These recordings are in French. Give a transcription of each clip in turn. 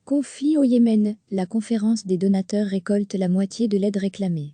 Conflit au Yémen, la conférence des donateurs récolte la moitié de l'aide réclamée.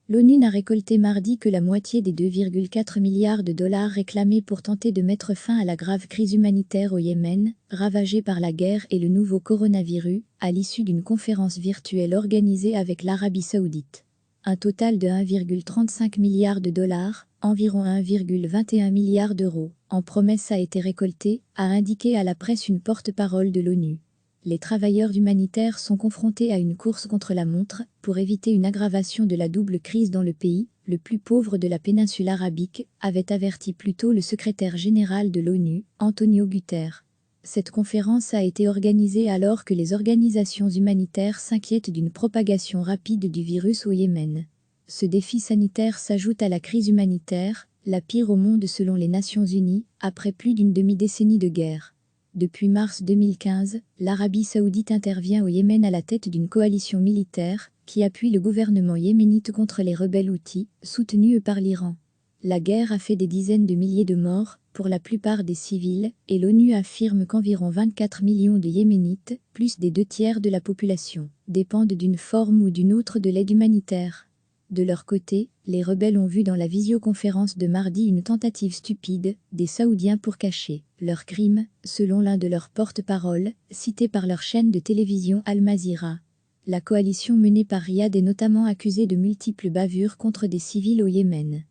L'ONU n'a récolté mardi que la moitié des 2,4 milliards de dollars réclamés pour tenter de mettre fin à la grave crise humanitaire au Yémen, ravagée par la guerre et le nouveau coronavirus, à l'issue d'une conférence virtuelle organisée avec l'Arabie Saoudite. Un total de 1,35 milliard de dollars, environ 1,21 milliard d'euros, en promesses a été récolté, a indiqué à la presse une porte-parole de l'ONU. Les travailleurs humanitaires sont confrontés à une course contre la montre pour éviter une aggravation de la double crise dans le pays, le plus pauvre de la péninsule arabique, avait averti plus tôt le secrétaire général de l'ONU, Antonio Guterres. Cette conférence a été organisée alors que les organisations humanitaires s'inquiètent d'une propagation rapide du virus au Yémen. Ce défi sanitaire s'ajoute à la crise humanitaire, la pire au monde selon les Nations Unies, après plus d'une demi-décennie de guerre. Depuis mars 2015, l'Arabie Saoudite intervient au Yémen à la tête d'une coalition militaire qui appuie le gouvernement yéménite contre les rebelles houthis, soutenus par l'Iran. La guerre a fait des dizaines de milliers de morts, pour la plupart des civils, et l'ONU affirme qu'environ 24 millions de Yéménites, plus des 2 tiers de la population, dépendent d'une forme ou d'une autre de l'aide humanitaire. De leur côté, les rebelles ont vu dans la visioconférence de mardi une tentative stupide des Saoudiens pour cacher leurs crimes, selon l'un de leurs porte-parole, cité par leur chaîne de télévision Al Mazira. La coalition menée par Riyad est notamment accusée de multiples bavures contre des civils au Yémen.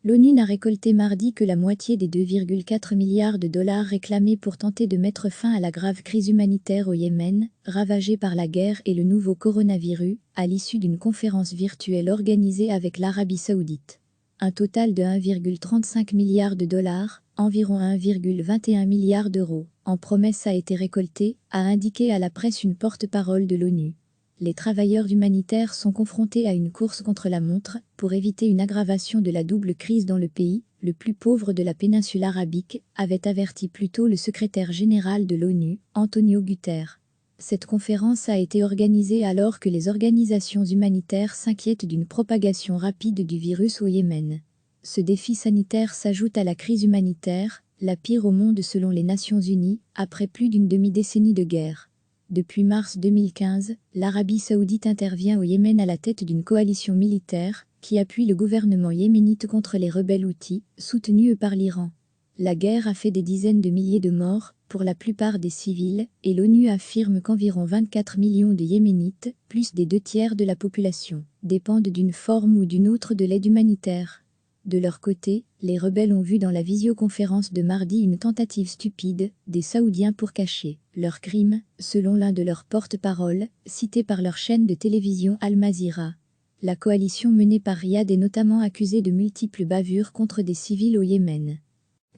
L'ONU n'a récolté mardi que la moitié des 2,4 milliards de dollars réclamés pour tenter de mettre fin à la grave crise humanitaire au Yémen, ravagée par la guerre et le nouveau coronavirus, à l'issue d'une conférence virtuelle organisée avec l'Arabie Saoudite. Un total de 1,35 milliard de dollars, environ 1,21 milliard d'euros, en promesses a été récolté, a indiqué à la presse une porte-parole de l'ONU. Les travailleurs humanitaires sont confrontés à une course contre la montre pour éviter une aggravation de la double crise dans le pays, le plus pauvre de la péninsule arabique, avait averti plus tôt le secrétaire général de l'ONU, Antonio Guterres. Cette conférence a été organisée alors que les organisations humanitaires s'inquiètent d'une propagation rapide du virus au Yémen. Ce défi sanitaire s'ajoute à la crise humanitaire, la pire au monde selon les Nations Unies, après plus d'une demi-décennie de guerre. Depuis mars 2015, l'Arabie Saoudite intervient au Yémen à la tête d'une coalition militaire qui appuie le gouvernement yéménite contre les rebelles houthis, soutenus par l'Iran. La guerre a fait des dizaines de milliers de morts, pour la plupart des civils, et l'ONU affirme qu'environ 24 millions de Yéménites, plus des 2 tiers de la population, dépendent d'une forme ou d'une autre de l'aide humanitaire. De leur côté, les rebelles ont vu dans la visioconférence de mardi une tentative stupide des Saoudiens pour cacher leurs crimes, selon l'un de leurs porte-parole, cité par leur chaîne de télévision Al Mazira. La coalition menée par Riyad est notamment accusée de multiples bavures contre des civils au Yémen.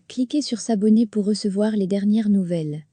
Cliquez sur s'abonner pour recevoir les dernières nouvelles.